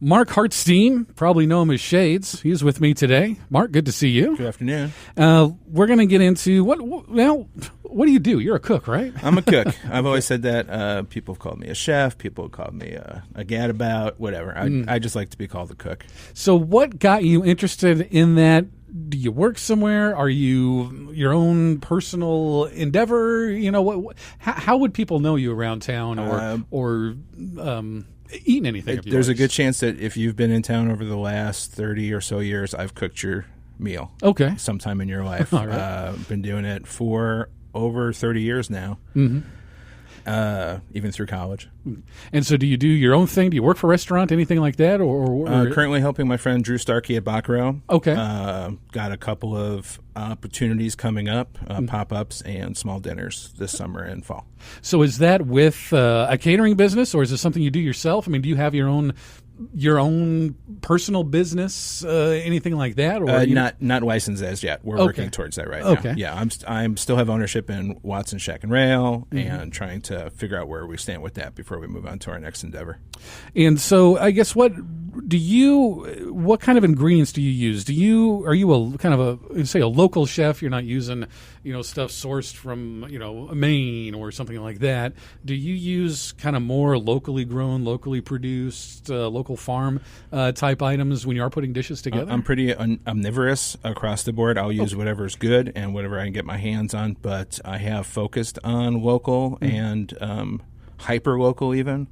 Mark Hartstein, probably know him as Shades. He's with me today. Mark, good to see you. Good afternoon. We're going to get into what do you do? You're a cook, right? I'm a cook. I've always said that. People have called me a chef. People have called me a gadabout, whatever. I just like to be called a cook. So what got you interested in that? Do you work somewhere? Are you your own personal endeavor? You know, how would people know you around town or eating anything of yours? There's a good chance that if you've been in town over the last 30 or so years, I've cooked your meal. Okay. Sometime in your life. All right. Been doing it for over 30 years now. Mm-hmm. Even through college. And so do you do your own thing? Do you work for a restaurant, anything like that? Or currently helping my friend Drew Starkey at Bacro. Okay. Got a couple of opportunities coming up, pop-ups and small dinners this summer and fall. So is that with a catering business, or is this something you do yourself? I mean, do you have your own personal business, anything like that? Or not licensed as yet. We're working towards that right now. Okay. Yeah, I'm still have ownership in Watson Shack and Rail, and trying to figure out where we stand with that before we move on to our next endeavor. And so, I guess what kind of ingredients do you use? Are you a kind of a local chef? You're not using stuff sourced from Maine or something like that. Do you use kind of more locally grown, locally produced, local farm type items when you are putting dishes together? I'm pretty omnivorous across the board. I'll use whatever's good and whatever I can get my hands on, but I have focused on local and hyper local even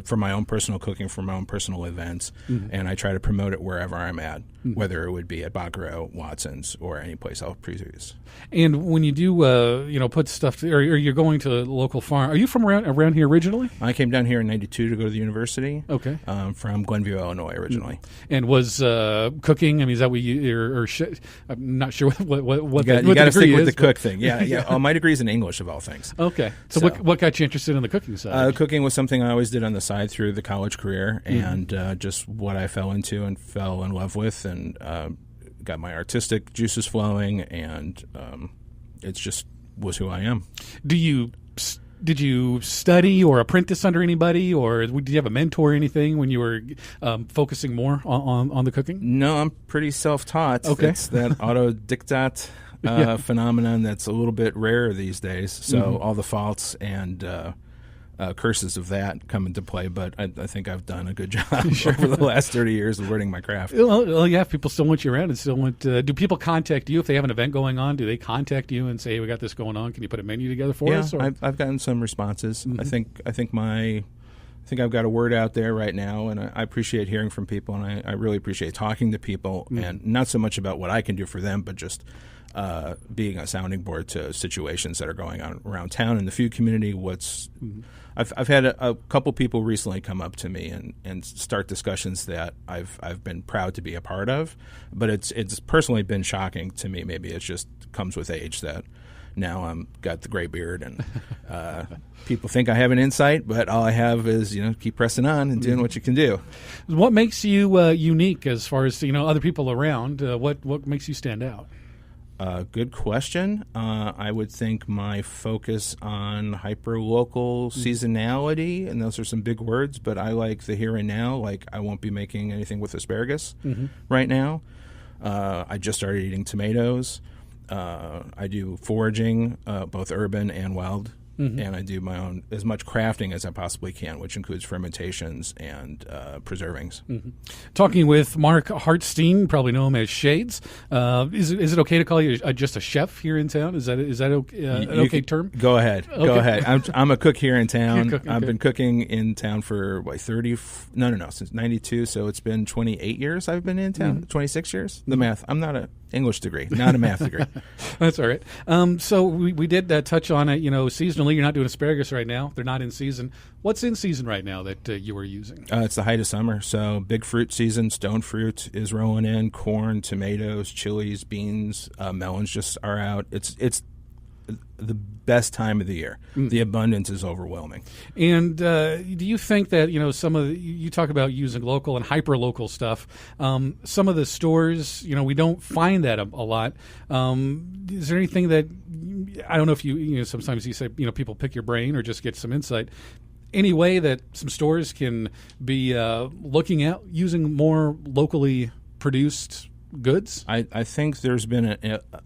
for my own personal cooking, for my own personal events, and I try to promote it wherever I'm at, whether it would be at Bacro, Watson's, or any place I'll produce. And when you do put stuff or you're going to a local farm, are you from around here originally? I came down here in '92 to go to the university. Okay. From Glenview, Illinois originally. And was cooking, I mean, is that what you I'm not sure what you got to stick with the cook thing. Yeah, yeah. yeah. Oh, my degree is in English of all things. Okay. So what got you interested in the cooking side? Cooking was something I always did on the side through the college career, and just what I fell into and fell in love with, and got my artistic juices flowing, and it just was who I am. Did you study or apprentice under anybody, or did you have a mentor or anything when you were focusing more on the cooking? No, I'm pretty self-taught. Okay. It's that autodidact phenomenon that's a little bit rare these days. So all the faults and curses of that come into play, but I think I've done a good job over the last 30 years of learning my craft. Well, yeah, people still want you around and still want do people contact you if they have an event going on? Do they contact you and say, hey, we got this going on, can you put a menu together for us? Yeah, I've gotten some responses. I think I've got a word out there right now, and I appreciate hearing from people, and I really appreciate talking to people, and not so much about what I can do for them, but just being a sounding board to situations that are going on around town in the food community. I've had a couple people recently come up to me and start discussions that I've been proud to be a part of, but it's personally been shocking to me. Maybe it just comes with age that now I'm got the gray beard and people think I have an insight, but all I have is keep pressing on and doing what you can do. What makes you unique as far as other people around? What makes you stand out? Good question. I would think my focus on hyper-local seasonality, and those are some big words, but I like the here and now. Like, I won't be making anything with asparagus right now. I just started eating tomatoes. I do foraging, both urban and wild. And I do my own, as much crafting as I possibly can, which includes fermentations and preservings. Talking with Mark Hartstein, probably know him as Shades. Is it okay to call you just a chef here in town? Is that an okay term? Go ahead. Okay. Go ahead. I'm a cook here in town. I've been cooking in town for since '92. So it's been 28 years I've been in town. 26 years. The math. I'm not an English degree, not a math degree. That's all right. So we did touch on it. Seasonally, you're not doing asparagus right now. They're not in season. What's in season right now that you are using? It's the height of summer, so big fruit season. Stone fruit is rolling in. Corn, tomatoes, chilies, beans, melons just are out. It's the best time of the year. The abundance is overwhelming. And do you think that some of you talk about using local and hyper local stuff? Some of the stores, we don't find that a lot. Is there anything that I don't know if you sometimes you say people pick your brain or just get some insight? any way that some stores can be looking at using more locally produced goods? I think there's been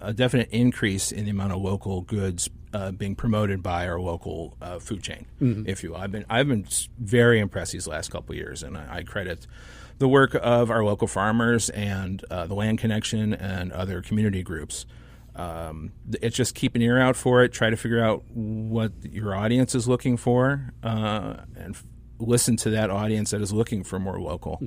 a definite increase in the amount of local goods being promoted by our local food chain, if you will. I've been very impressed these last couple of years, and I credit the work of our local farmers and the Land Connection and other community groups. It's just keep an ear out for it. Try to figure out what your audience is looking for, and listen to that audience that is looking for more local.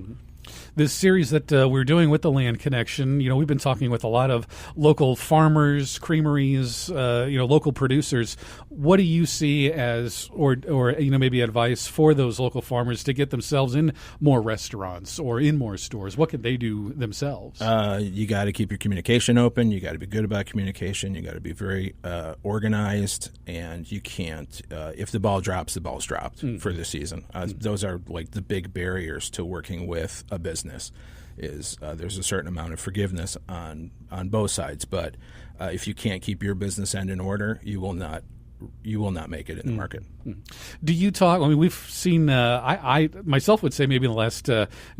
This series that we're doing with the Land Connection, we've been talking with a lot of local farmers, creameries, local producers. What do you see as, or maybe advice for those local farmers to get themselves in more restaurants or in more stores? What could they do themselves? You got to keep your communication open. You got to be good about communication. You got to be very organized, and you can't. If the ball drops, the ball's dropped for the season. Those are like the big barriers to working with a business. There's a certain amount of forgiveness on both sides, but if you can't keep your business end in order, you will not make it in the market. Do you talk? I mean, we've seen. I myself would say maybe in the last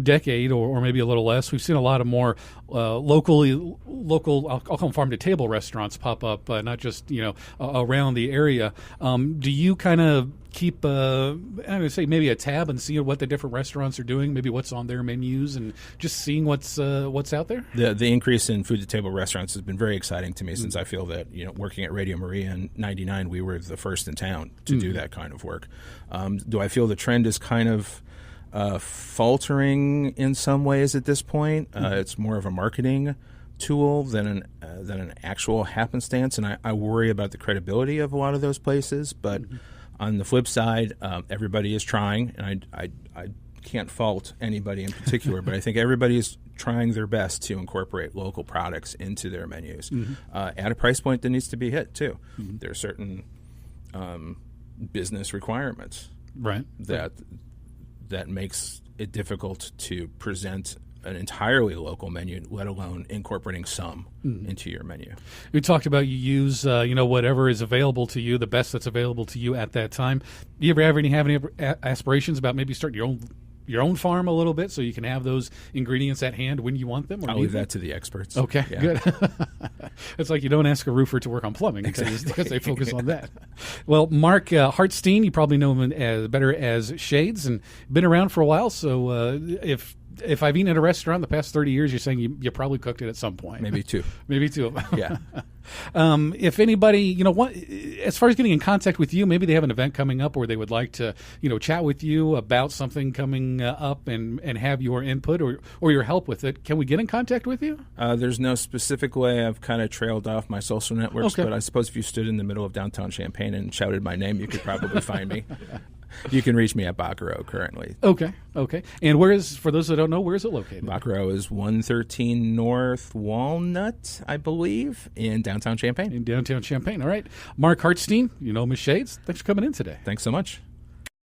decade or maybe a little less, we've seen a lot of more local. I'll call them farm to table restaurants pop up, not just around the area. Do you kind of keep I'm going to say maybe a tab and see what the different restaurants are doing, maybe what's on their menus, and just seeing what's out there? The increase in food to table restaurants has been very exciting to me, since I feel that working at Radio Maria in '99, we were the first in town to do that kind of work. Do I feel the trend is kind of faltering in some ways at this point? It's more of a marketing tool than an actual happenstance, and I worry about the credibility of a lot of those places. But on the flip side, everybody is trying, and I can't fault anybody in particular, but I think everybody is trying their best to incorporate local products into their menus at a price point that needs to be hit too. There are certain business requirements that makes it difficult to present an entirely local menu, let alone incorporating some into your menu. We talked about you use whatever is available to you, the best that's available to you at that time. Do you ever have any aspirations about maybe starting your own farm a little bit, so you can have those ingredients at hand when you want them? I'll leave that to the experts. Okay, good. It's like you don't ask a roofer to work on plumbing because they focus on that. Well, Mark Hartstein, you probably know him better as Shades, and been around for a while. So if I've eaten at a restaurant the past 30 years, you're saying you probably cooked it at some point. Maybe two. Maybe two. Yeah. If anybody, as far as getting in contact with you, maybe they have an event coming up, or they would like to, chat with you about something coming up and have your input or your help with it. Can we get in contact with you? There's no specific way. I've kind of trailed off my social networks, but I suppose if you stood in the middle of downtown Champaign and shouted my name, you could probably find me. You can reach me at Bacaro currently. Okay. And for those that don't know, where is it located? Bacaro is 113 North Walnut, I believe, in downtown Champaign. All right. Mark Hartstein, Miss Shades, thanks for coming in today. Thanks so much.